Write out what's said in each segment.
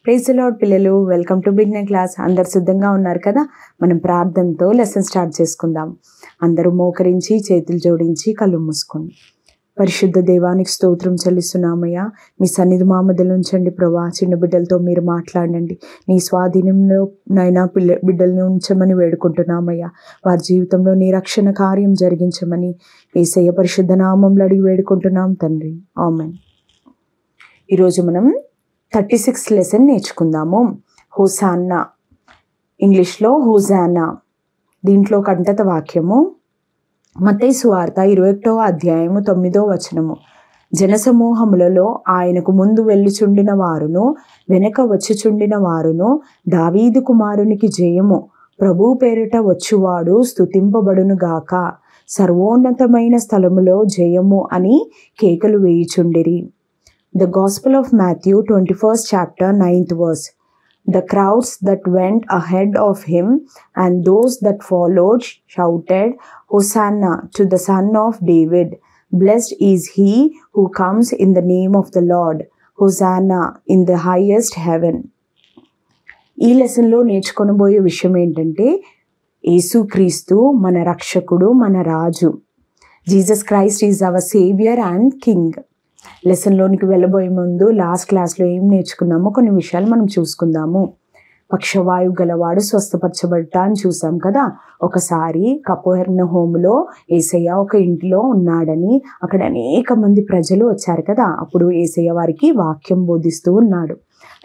Praise the lord పిల్లలు, welcome to beginner class. అందరు సిద్ధంగా ఉన్నారు కదా? మనం ప్రార్థనతో లెసన్ స్టార్ట్ చేసుకుందాం. అందరూ మోకరించి చేతులు జోడించి కళ్ళు మూసుకోండి. పరిశుద్ధ దేవానికి స్తోత్రం చెల్లిస్తున్నామయ్యా. మీ సన్నిధి మా మధ్యలో ఉంచండి ప్రభా. చిన్న బిడ్డలతో మీరు మాట్లాడండి. నీ స్వాధీనంలో నైనా బిడ్డల్ని ఉంచమని వేడుకుంటున్నామయ్యా. వారి జీవితంలో నీ రక్షణ కార్యం జరిగించమని యేసయ్య పరిశుద్ధ నామంలో అడిగి వేడుకుంటున్నాం తండ్రి. ఆమేన్. ఈరోజు మనం 36 లెసన్ నేర్చుకుందాము. హోసాన్నా, ఇంగ్లీష్లో హోసానా. దీంట్లో కంటత వాక్యము మత్తయి సువార్త 21వ అధ్యాయము 9వ వచనము. జనసమూహములలో ఆయనకు ముందు వెళ్ళుచుండిన వారును వెనక వచ్చుచుండిన వారును, దావీదు కుమారునికి జయము, ప్రభు పేరిట వచ్చువాడు స్తుతింపబడును గాక, సర్వోన్నతమైన స్థలములో జయము అని కేకలు వేయుచుండిరి. The Gospel of Matthew 21st chapter 9th verse. The crowds that went ahead of him and those that followed shouted, Hosanna to the Son of David. Blessed is he who comes in the name of the Lord. Hosanna in the highest heaven. ఈ లెసన్లో నేర్చుకొనబోయే విషయం ఏంటంటే, యేసుక్రీస్తు మన రక్షకుడు, మన రాజు. Jesus Christ is our saviour and king. లెసన్లోనికి వెళ్ళబోయే ముందు లాస్ట్ క్లాస్లో ఏం నేర్చుకున్నామో కొన్ని విషయాలు మనం చూసుకుందాము. పక్షవాయువు గలవాడు స్వస్థపరచబడటా అని చూసాం కదా. ఒకసారి కపెర్నహూములో యేసయ్య ఒక ఇంటిలో ఉన్నాడని, అక్కడ అనేక మంది ప్రజలు వచ్చారు కదా. అప్పుడు యేసయ్య వారికి వాక్యం బోధిస్తూ ఉన్నాడు.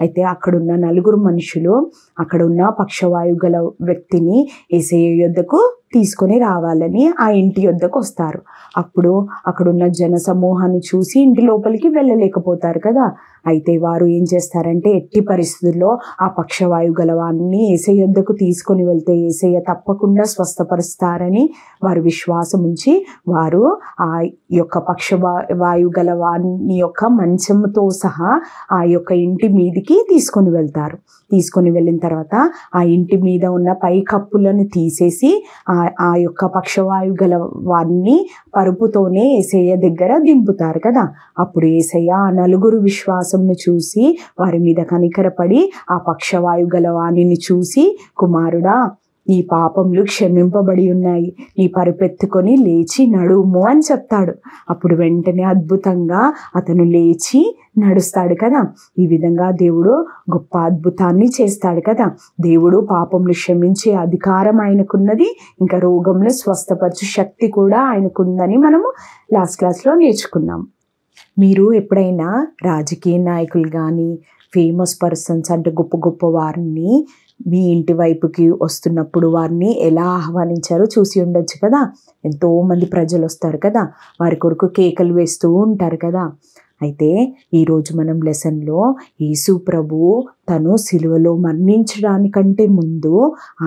అయితే అక్కడున్న 4 మనుషులు అక్కడున్న పక్షవాయువు గల వ్యక్తిని యేసయ్య యొద్దకు తీసుకొని రావాలని ఆ ఇంటి యొద్దకు వస్తారు. అప్పుడు అక్కడున్న జన సమూహాన్ని చూసి ఇంటి లోపలికి వెళ్ళలేకపోతారు కదా. అయితే వారు ఏం చేస్తారంటే, ఎట్టి పరిస్థితుల్లో ఆ పక్షవాయువు గలవాన్ని యేసయ్య యొద్దకు తీసుకొని వెళ్తే యేసయ్య తప్పకుండా స్వస్థపరుస్తారని వారు విశ్వాసం ఉంచి వారు ఆ యొక్క పక్షవాయువు గలవాని యొక్క మంచంతో సహా ఆ యొక్క ఇంటి మీదికి తీసుకొని వెళ్తారు. తీసుకొని వెళ్ళిన తర్వాత ఆ ఇంటి మీద ఉన్న పై కప్పులను తీసేసి ఆ యొక్క పక్షవాయువు గల వారిని పరుపుతోనే యేసయ్య దగ్గర దింపుతారు కదా. అప్పుడు యేసయ్య ఆ 4 విశ్వాసంను చూసి వారి మీద కనికరపడి ఆ పక్షవాయువు గల వాణిని చూసి, కుమారుడా, నీ పాపములు క్షమింపబడి ఉన్నాయి, నీ పరుపెత్తుకొని లేచి నడుము అని చెప్తాడు. అప్పుడు వెంటనే అద్భుతంగా అతను లేచి నడుస్తాడు కదా. ఈ విధంగా దేవుడు గొప్ప అద్భుతాన్ని చేస్తాడు కదా. దేవుడు పాపములు క్షమించే అధికారం ఆయనకున్నది, ఇంకా రోగంలో స్వస్థపరచు శక్తి కూడా ఆయనకుందని మనము లాస్ట్ క్లాస్లో నేర్చుకున్నాం. మీరు ఎప్పుడైనా రాజకీయ నాయకులు కానీ ఫేమస్ పర్సన్స్ అంటే గొప్ప గొప్ప వారిని మీ ఇంటి వైపుకి వస్తున్నప్పుడు వారిని ఎలా ఆహ్వానించారో చూసి ఉండొచ్చు కదా. ఎంతోమంది ప్రజలు వస్తారు కదా, వారి కొరకు కేకలు వేస్తూ ఉంటారు కదా. అయితే ఈరోజు మనం లెసన్లో యేసు ప్రభువు తను సిలువలో మరణించడానికంటే ముందు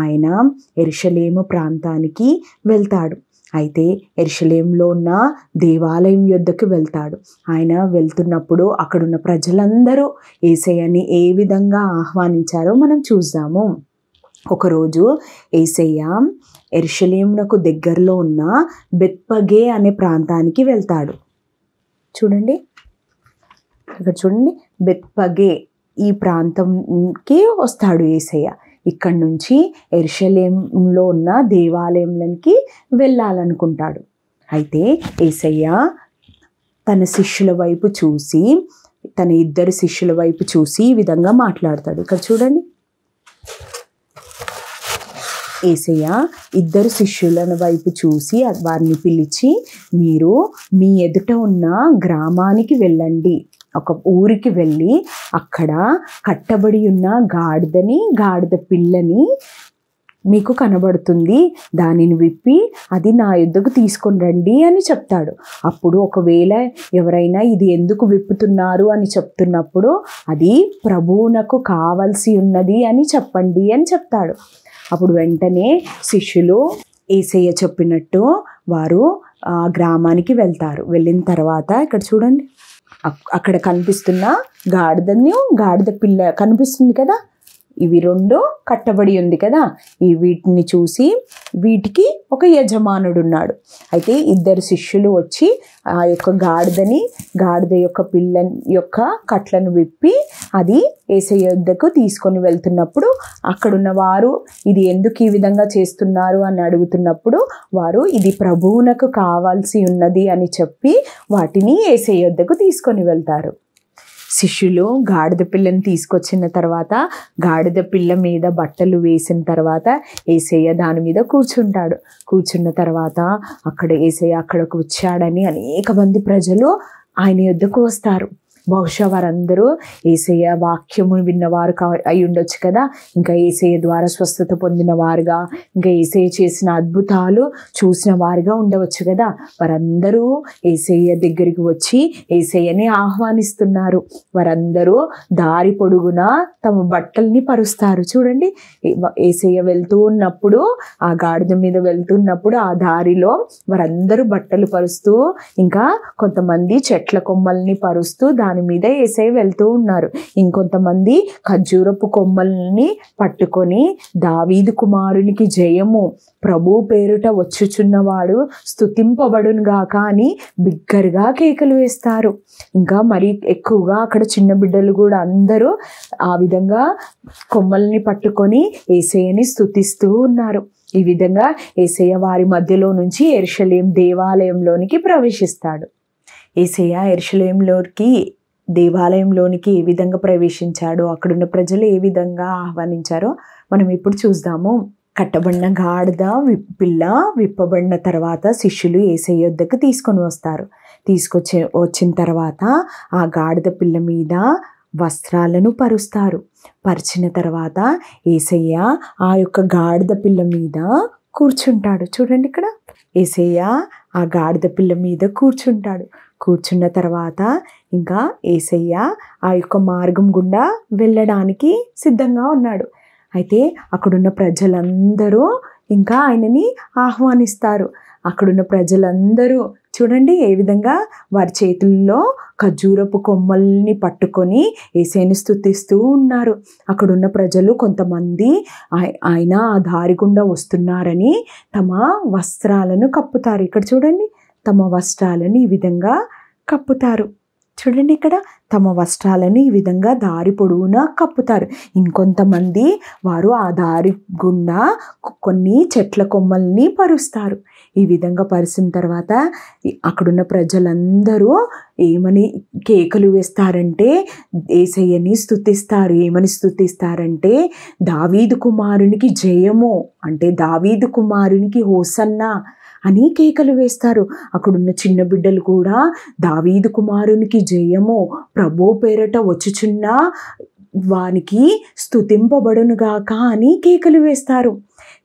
ఆయన యెరూషలేము ప్రాంతానికి వెళ్తాడు. అయితే యెరూషలేములో ఉన్న దేవాలయం యొద్దకు వెళ్తాడు. ఆయన వెళ్తున్నప్పుడు అక్కడున్న ప్రజలందరూ యేసయ్యని ఏ విధంగా ఆహ్వానించారో మనం చూద్దాము. ఒకరోజు యేసయ్య యెరూషలేమునకు దగ్గరలో ఉన్న బెత్పగే అనే ప్రాంతానికి వెళ్తాడు. చూడండి, ఇక్కడ చూడండి, బెత్పగే ఈ ప్రాంతంకి వస్తాడు యేసయ్య. ఇక్కడి నుంచి యెరూషలేములో ఉన్న దేవాలయంలోకి వెళ్ళాలనుకుంటాడు. అయితే యేసయ్య తన శిష్యుల వైపు చూసి, తన 2 శిష్యుల వైపు చూసి ఈ విధంగా మాట్లాడతాడు. ఇక్కడ చూడండి, యేసయ్య 2 శిష్యుల వైపు చూసి వారిని పిలిచి, మీరు మీ ఎదుట ఉన్న గ్రామానికి వెళ్ళండి, ఒక ఊరికి వెళ్ళి అక్కడ కట్టబడి ఉన్న గాడిద పిల్లని మీకు కనబడుతుంది, దానిని విప్పి అది నా యొద్దకు తీసుకొని రండి అని చెప్తాడు. అప్పుడు ఒకవేళ ఎవరైనా ఇది ఎందుకు విప్పుతున్నారు అని చెప్తున్నప్పుడు అది ప్రభువునకు కావలసి ఉన్నది అని చెప్పండి అని చెప్తాడు. అప్పుడు వెంటనే శిష్యులు యేసయ్య చెప్పినట్టు వారు ఆ గ్రామానికి వెళ్తారు. వెళ్ళిన తర్వాత ఇక్కడ చూడండి, అక్కడ కనిపిస్తున్న గాడిద పిల్ల కనిపిస్తుంది కదా. ఇవి రెండు కట్టబడి ఉంది కదా, వీటిని చూసి వీటికి ఒక యజమానుడు ఉన్నాడు. అయితే ఇద్దరు శిష్యులు వచ్చి ఆ యొక్క గాడిద యొక్క పిల్ల యొక్క కట్లను విప్పి అది యేసయ్య వద్దకు తీసుకొని వెళ్తున్నప్పుడు అక్కడున్న వారు ఇది ఎందుకు ఈ విధంగా చేస్తున్నారు అని అడుగుతున్నప్పుడు వారు ఇది ప్రభువునకు కావాల్సి ఉన్నది అని చెప్పి వాటిని యేసయ్య వద్దకు తీసుకొని వెళ్తారు. శిష్యులు గాడిద పిల్లని తీసుకొచ్చిన తర్వాత గాడిద పిల్ల మీద బట్టలు వేసిన తర్వాత యేసయ్య దాని మీద కూర్చున్న తర్వాత అక్కడ యేసయ్య అక్కడకు వచ్చాడని అనేక మంది ప్రజలు ఆయన యొద్దకు వస్తారు. బహుశా వారందరూ యేసయ్య వాక్యము విన్నవారు అయి ఉండొచ్చు కదా, ఇంకా యేసయ్య ద్వారా స్వస్థత పొందిన వారుగా, ఇంకా యేసయ్య చేసిన అద్భుతాలు చూసిన వారుగా ఉండవచ్చు కదా. వారందరూ యేసయ్య దగ్గరికి వచ్చి యేసయ్యని ఆహ్వానిస్తున్నారు. వారందరూ దారి పొడుగునా తమ బట్టల్ని పరుస్తారు. చూడండి, యేసయ్య వెళ్తూ ఉన్నప్పుడు, ఆ గాడిద మీద వెళ్తున్నప్పుడు ఆ దారిలో వారందరూ బట్టలు పరుస్తూ, ఇంకా కొంతమంది చెట్ల కొమ్మల్ని పరుస్తూ దాని మీద యేసయ్య వెళ్తూ ఉన్నారు. ఇంకొంతమంది ఖర్జూరపు కొమ్మల్ని పట్టుకొని దావీదు కుమారునికి జయము, ప్రభు పేరుట వచ్చుచున్నవాడు స్తుతింపబడును గాక అని బిగ్గరగా కేకలు వేస్తారు. ఇంకా మరి ఎక్కువగా అక్కడ చిన్న బిడ్డలు కూడా అందరూ ఆ విధంగా కొమ్మల్ని పట్టుకొని యేసయ్యని స్తుతిస్తూ ఉన్నారు. ఈ విధంగా యేసయ్య వారి మధ్యలో నుంచి యెరూషలేము దేవాలయంలోనికి ప్రవేశిస్తాడు. యేసయ్య యెరూషలేములోకి దేవాలయంలోనికి ఏ విధంగా ప్రవేశించాడో, అక్కడున్న ప్రజలు ఏ విధంగా ఆహ్వానించారో మనం ఇప్పుడు చూద్దాము. కట్టబడిన గాడిద పిల్ల విప్పబడిన తర్వాత శిష్యులు యేసయ్య వద్దకు తీసుకొని వస్తారు. వచ్చిన తర్వాత ఆ గాడిద పిల్ల మీద వస్త్రాలను పరుస్తారు. పరిచిన తర్వాత యేసయ్య ఆ యొక్క గాడిద పిల్ల మీద కూర్చుంటాడు. చూడండి, ఇక్కడ యేసయ్య ఆ గాడిద పిల్ల మీద కూర్చున్న తర్వాత ఇంకా యేసయ్య ఆ యొక్క మార్గం గుండా వెళ్ళడానికి సిద్ధంగా ఉన్నాడు. అయితే అక్కడున్న ప్రజలందరూ ఇంకా ఆయనని ఆహ్వానిస్తారు. అక్కడున్న ప్రజలందరూ చూడండి ఏ విధంగా వారి చేతుల్లో ఖర్జూరపు కొమ్మల్ని పట్టుకొని యేసయ్యని స్తుతిస్తూ ఉన్నారు. అక్కడున్న ప్రజలు కొంతమంది ఆయన ఆ దారి గుండా వస్తున్నారని తమ వస్త్రాలను కప్పుతారు. ఇక్కడ చూడండి, తమ వస్త్రాలను ఈ విధంగా కప్పుతారు. చూడండి, ఇక్కడ తమ వస్త్రాలను ఈ విధంగా దారి పొడవునా కప్పుతారు. ఇంకొంతమంది వారు ఆ దారి గుండా కొన్ని చెట్ల కొమ్మల్ని పరుస్తారు. ఈ విధంగా పరిచిన తర్వాత అక్కడున్న ప్రజలందరూ ఏమని కేకలు వేస్తారంటే యేసయ్యని స్తుతిస్తారు. ఏమని స్తుతిస్తారంటే దావీదు కుమారునికి జయము, అంటే దావీదు కుమారునికి హోసన్నా అని కేకలు వేస్తారు. అక్కడున్న చిన్న బిడ్డలు కూడా దావీదు కుమారునికి జయము, ప్రభు పేరట వచ్చుచున్న వానికి స్తుతింపబడునుగాక అని కేకలు వేస్తారు.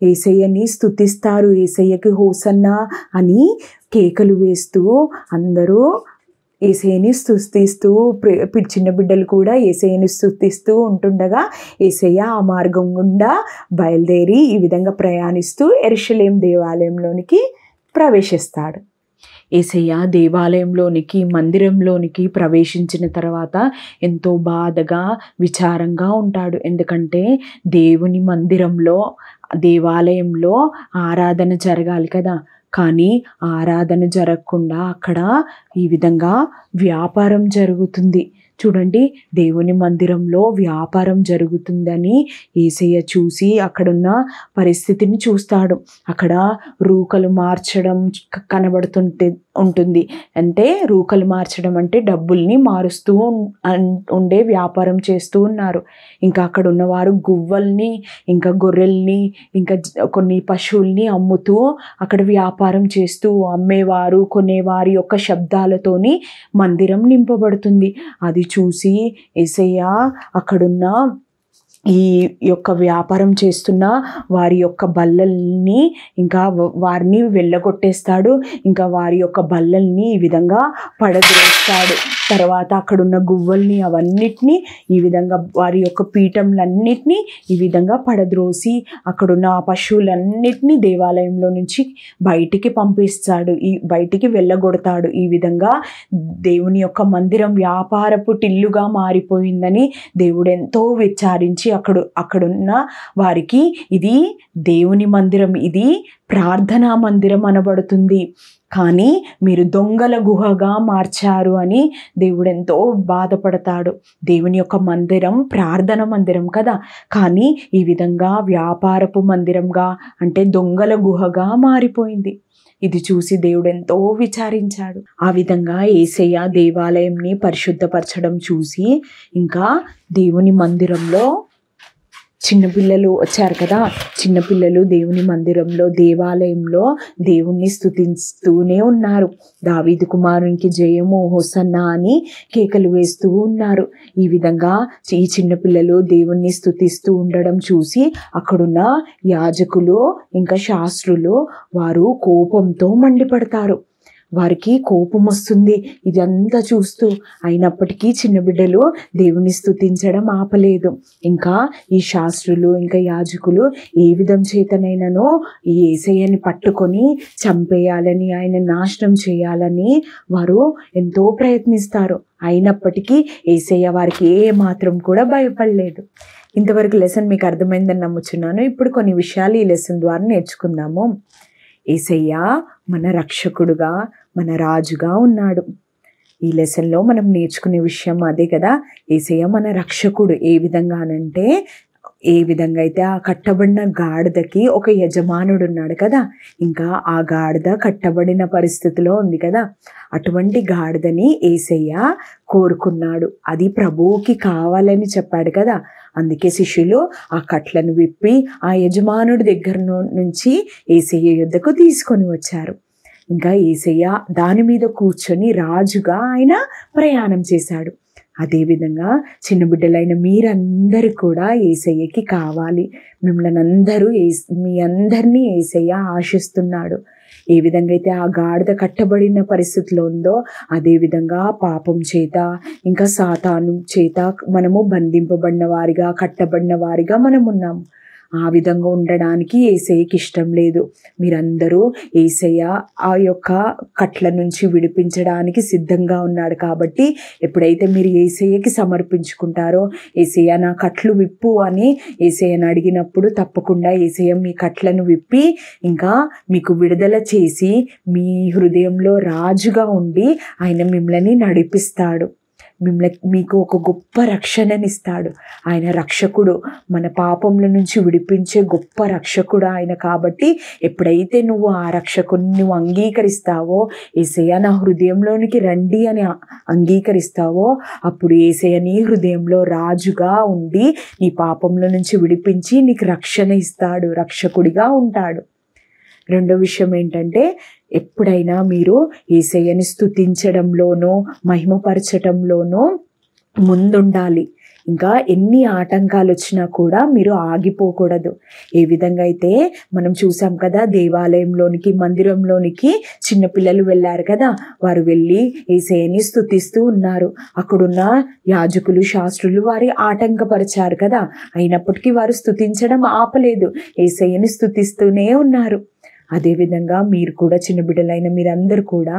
యేసయ్యని స్తుతిస్తారు. యేసయ్యకి హోసన్నా అని కేకలు వేస్తూ అందరూ యేసయ్యని స్తుతిస్తూ, చిన్న బిడ్డలు కూడా యేసయ్యని స్తుతిస్తూ ఉంటుండగా యేసయ్య ఆ మార్గం గుండా బయలుదేరి ఈ విధంగా ప్రయాణిస్తూ యెరూషలేము దేవాలయంలోనికి ప్రవేశిస్తాడు. యేసయ్య దేవాలయంలోనికి, మందిరంలోనికి ప్రవేశించిన తర్వాత ఎంతో బాధగా, విచారంగా ఉంటాడు. ఎందుకంటే దేవుని మందిరంలో, దేవాలయంలో ఆరాధన జరగాలి కదా, కానీ ఆరాధన జరగకుండా అక్కడ ఈ విధంగా వ్యాపారం జరుగుతుంది. చూడండి, దేవుని మందిరంలో వ్యాపారం జరుగుతుందని యేసయ్య చూసి అక్కడున్న పరిస్థితిని చూస్తాడు. అక్కడ రూకలు మార్చడం ఉంటుంది. అంటే రూకలు మార్చడం అంటే డబ్బుల్ని మారుస్తూ ఉండే వ్యాపారం చేస్తూ ఉన్నారు. ఇంకా అక్కడ ఉన్నవారు గువ్వల్ని, ఇంకా గొర్రెల్ని, ఇంకా కొన్ని పశువుల్ని అమ్ముతూ అక్కడ వ్యాపారం చేస్తూ, అమ్మేవారు కొనేవారి యొక్క శబ్దాలతోని మందిరం నింపబడుతుంది. అది చూసి యేసయ్య అక్కడున్న ఈ యొక్క వ్యాపారం చేస్తున్న వారి యొక్క బల్లల్ని, ఇంకా వారిని వెళ్ళగొట్టేస్తాడు. ఇంకా వారి యొక్క బల్లల్ని ఈ విధంగా పడద్రోస్తాడు. తర్వాత అక్కడున్న గువ్వల్ని అవన్నిటినీ ఈ విధంగా వారి యొక్క పీఠంలన్నిటినీ ఈ విధంగా పడద్రోసి అక్కడున్న ఆ పశువులన్నిటినీ దేవాలయంలో నుంచి బయటికి పంపిస్తాడు, బయటికి వెళ్ళగొడతాడు. ఈ విధంగా దేవుని యొక్క మందిరం వ్యాపారపు టిల్లుగా మారిపోయిందని దేవుడు ఎంతో విచారించి అక్కడున్న వారికి ఇది దేవుని మందిరం, ఇది ప్రార్థనా మందిరం అనబడుతుంది, కానీ మీరు దొంగల గుహగా మార్చారు అని దేవుడు ఎంతో బాధపడతాడు. దేవుని యొక్క మందిరం ప్రార్థన మందిరం కదా, కానీ ఈ విధంగా వ్యాపారపు మందిరంగా అంటే దొంగల గుహగా మారిపోయింది. ఇది చూసి దేవుడు ఎంతో విచారించాడు. ఆ విధంగా యేసయ్య దేవాలయంని పరిశుద్ధపరచడం చూసి ఇంకా దేవుని మందిరంలో చిన్నపిల్లలు వచ్చారు కదా, చిన్నపిల్లలు దేవుని మందిరంలో దేవాలయంలో దేవుణ్ణి స్తుతిస్తూనే ఉన్నారు. దావీదు కుమారునికి జయము హోసన్నా అని కేకలు వేస్తూ ఉన్నారు. ఈ విధంగా ఈ చిన్నపిల్లలు దేవుణ్ణి స్తుతిస్తూ ఉండడం చూసి అక్కడున్న యాజకులు ఇంకా శాస్త్రులు వారు కోపంతో మండిపడతారు. వారికి కోపం వస్తుంది ఇదంతా చూస్తూ. అయినప్పటికీ చిన్న బిడ్డలు దేవుని స్తుతించడం ఆపలేదు. ఇంకా ఈ శాస్త్రులు ఇంకా యాజకులు ఏ విధం చేతనైనానో ఈ యేసయ్యని పట్టుకొని చంపేయాలని, ఆయన నాశనం చేయాలని వారు ఎంతో ప్రయత్నిస్తారు. అయినప్పటికీ యేసయ్య వారికి ఏ మాత్రం కూడా భయపడలేదు. ఇంతవరకు లెసన్ మీకు అర్థమైందని నమ్ముచున్నాను. ఇప్పుడు కొన్ని విషయాలు ఈ లెసన్ ద్వారా నేర్చుకుందాము. యేసయ్య మన రక్షకుడుగా, మన రాజుగా ఉన్నాడు. ఈ లెసన్లో మనం నేర్చుకునే విషయం అదే కదా. యేసయ్య మన రక్షకుడు. ఏ విధంగానంటే, ఏ విధంగా అయితే ఆ కట్టబడిన గాడిదకి ఒక యజమానుడు ఉన్నాడు కదా, ఇంకా ఆ గాడిద కట్టబడిన పరిస్థితిలో ఉంది కదా, అటువంటి గాడిదని యేసయ్య కోరుకున్నాడు. అది ప్రభువుకి కావాలని చెప్పాడు కదా. అందుకే శిష్యులు ఆ కట్లను విప్పి ఆ యజమానుడి దగ్గర నుంచి యేసయ్య యొద్దకు తీసుకొని వచ్చారు. ఇంకా యేసయ్య దాని మీద కూర్చొని రాజుగా ఆయన ప్రయాణం చేశాడు. అదేవిధంగా చిన్న బిడ్డలైన మీరందరూ కూడా యేసయ్యకి కావాలి. మీ అందరినీ యేసయ్య ఆశిస్తున్నాడు. ఏ విధంగా అయితే ఆ గాడిద కట్టబడిన పరిస్థితిలో ఉందో అదేవిధంగా పాపం చేత ఇంకా సాతాను చేత మనము బంధింపబడిన వారిగా, కట్టబడిన వారిగా మనం ఉన్నాము. ఆ విధంగా ఉండడానికి యేసయ్యకి ఇష్టం లేదు. మీరందరూ యేసయ్య ఆ యొక్క కట్ల నుంచి విడిపించడానికి సిద్ధంగా ఉన్నాడు. కాబట్టి ఎప్పుడైతే మీరు యేసయ్యకి సమర్పించుకుంటారో, యేసయ్య నా కట్లు విప్పు అని యేసయ్యను అడిగినప్పుడు తప్పకుండా యేసయ్య మీ కట్లను విప్పి ఇంకా మీకు విడుదల చేసి మీ హృదయంలో రాజుగా ఉండి ఆయన మిమ్మల్ని నడిపిస్తాడు. మీకు ఒక గొప్ప రక్షణనిస్తాడు. ఆయన రక్షకుడు, మన పాపముల నుంచి విడిపించే గొప్ప రక్షకుడు ఆయన. కాబట్టి ఎప్పుడైతే నువ్వు ఆ రక్షకుని నువ్వు అంగీకరిస్తావో, యేసయ్య నా హృదయంలోనికి రండి అని అంగీకరిస్తావో, అప్పుడు యేసయ్య నీ హృదయంలో రాజుగా ఉండి నీ పాపముల నుంచి విడిపించి నీకు రక్షణ ఇస్తాడు, రక్షకుడిగా ఉంటాడు. రెండో విషయం ఏంటంటే, ఎప్పుడైనా మీరు యేసయ్యని స్తుతించడంలోనో మహిమపరచటంలోనో ముందుండాలి. ఇంకా ఎన్ని ఆటంకాలు వచ్చినా కూడా మీరు ఆగిపోకూడదు. ఏ విధంగా అయితే మనం చూసాం కదా, దేవాలయంలోనికి మందిరంలోనికి చిన్నపిల్లలు వెళ్ళారు కదా, వారు వెళ్ళి యేసయ్యని స్తుతిస్తూ ఉన్నారు. అక్కడున్న యాజకులు శాస్త్రులు వారి ఆటంకపరిచారు కదా, అయినప్పటికీ వారు స్తుతించడం ఆపలేదు, యేసయ్యని స్తుతిస్తూనే ఉన్నారు. అదేవిధంగా మీరు కూడా చిన్న బిడ్డలైన మీరందరూ కూడా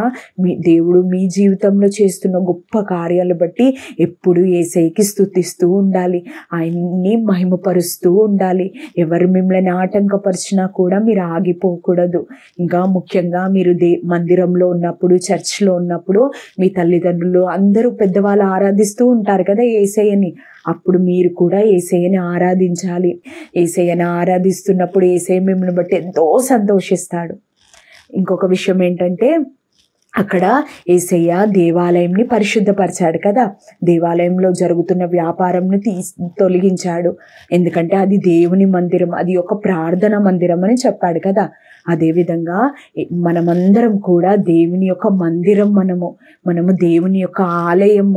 దేవుడు మీ జీవితంలో చేస్తున్న గొప్ప కార్యాలు బట్టి ఎప్పుడు యేసయ్యకి స్తుతిస్తూ ఉండాలి, ఆయన్ని మహిమపరుస్తూ ఉండాలి. ఎవరు మిమ్మల్ని ఆటంకపరిచినా కూడా మీరు ఆగిపోకూడదు. ఇంకా ముఖ్యంగా మీరు మందిరంలో ఉన్నప్పుడు, చర్చ్లో ఉన్నప్పుడు మీ తల్లిదండ్రులు అందరూ పెద్దవాళ్ళు ఆరాధిస్తూ ఉంటారు కదా యేసయ్యని. అప్పుడు మీరు కూడా యేసయ్యని ఆరాధించాలి. యేసయ్యని ఆరాధిస్తున్నప్పుడు యేసయ్య మిమ్మల్ని బట్టి ఎంతో సంతోషిస్తాడు. ఇంకొక విషయం ఏంటంటే, అక్కడ యేసయ్య దేవాలయంని పరిశుద్ధపరిచాడు కదా, దేవాలయంలో జరుగుతున్న వ్యాపారంను తొలగించాడు. ఎందుకంటే అది దేవుని మందిరం, అది ఒక ప్రార్థన మందిరం అని చెప్పాడు కదా. అదేవిధంగా మనమందరం కూడా దేవుని యొక్క మందిరం, మనము దేవుని యొక్క ఆలయం,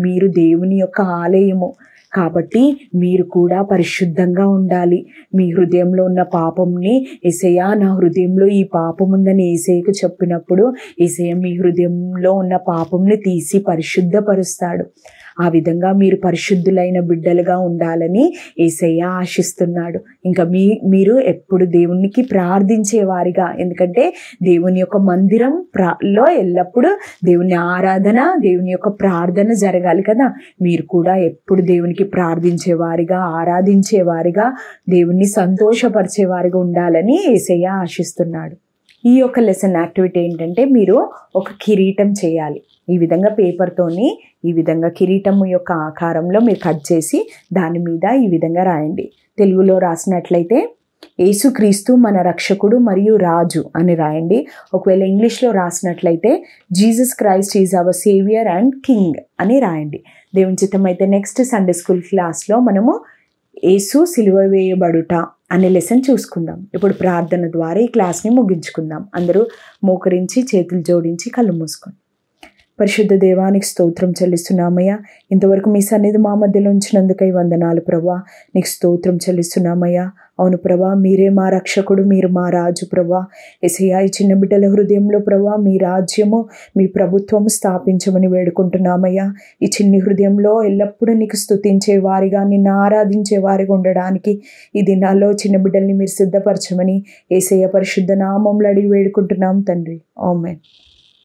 మీరు దేవుని యొక్క ఆలయము. కాబట్టి మీరు కూడా పరిశుద్ధంగా ఉండాలి. మీ హృదయంలో ఉన్న పాపంని యేసయ్యా నా హృదయంలో ఈ పాపం ఉందని యేసయ్యకు చెప్పినప్పుడు యేసయ్య మీ హృదయంలో ఉన్న పాపంని తీసి పరిశుద్ధపరుస్తాడు. ఆ విధంగా మీరు పరిశుద్ధులైన బిడ్డలుగా ఉండాలని యేసయ్య ఆశిస్తున్నాడు. ఇంకా మీరు ఎప్పుడు దేవునికి ప్రార్థించేవారిగా, ఎందుకంటే దేవుని యొక్క మందిరం లో ఎల్లప్పుడూ దేవుని ఆరాధన, దేవుని యొక్క ప్రార్థన జరగాలి కదా. మీరు కూడా ఎప్పుడు దేవునికి ప్రార్థించేవారిగా, ఆరాధించేవారిగా, దేవుణ్ణి సంతోషపరిచేవారిగా ఉండాలని యేసయ్య ఆశిస్తున్నాడు. ఈ యొక్క లెసన్ యాక్టివిటీ ఏంటంటే మీరు ఒక కిరీటం చేయాలి. ఈ విధంగా పేపర్తోని ఈ విధంగా కిరీటం యొక్క ఆకారంలో మీరు కట్ చేసి దాని మీద ఈ విధంగా రాయండి. తెలుగులో రాసినట్లయితే యేసుక్రీస్తు మన రక్షకుడు మరియు రాజు అని రాయండి. ఒకవేళ ఇంగ్లీష్లో రాసినట్లయితే Jesus Christ is our saviour and king అని రాయండి. దేవుని చిత్తం అయితే నెక్స్ట్ సండే స్కూల్ క్లాస్లో మనము యేసు సిలువ వేయబడుట అనే లెసన్ చూసుకుందాం. ఇప్పుడు ప్రార్థన ద్వారా ఈ క్లాస్ని ముగించుకుందాం. అందరూ మోకరించి చేతులు జోడించి కళ్ళు మూసుకోండి. పరిశుద్ధ దేవానికి స్తోత్రం చెల్లిస్తున్నామయ్యా. ఇంతవరకు మీ సన్నిధి మా మధ్యలో ఉంచినందుకై వందనాలు ప్రభా. నీకు స్తోత్రం చెల్లిస్తున్నామయ్యా. అవును ప్రభా, మీరే మా రక్షకుడు, మీరు మా రాజు ప్రభా. యేసయ్యా ఈ చిన్న బిడ్డల హృదయంలో ప్రభా మీ రాజ్యము, మీ ప్రభుత్వం స్థాపించమని వేడుకుంటున్నామయ్యా. ఈ చిన్ని హృదయంలో ఎల్లప్పుడూ నీకు స్తుతించే వారిగా, నిన్ను ఆరాధించే వారిగా ఉండడానికి ఈ దినాల్లో చిన్న బిడ్డల్ని మీరు సిద్ధపరచమని యేసయ్య పరిశుద్ధ నామంలో అడిగి వేడుకుంటున్నాం తండ్రి. ఆమేన్.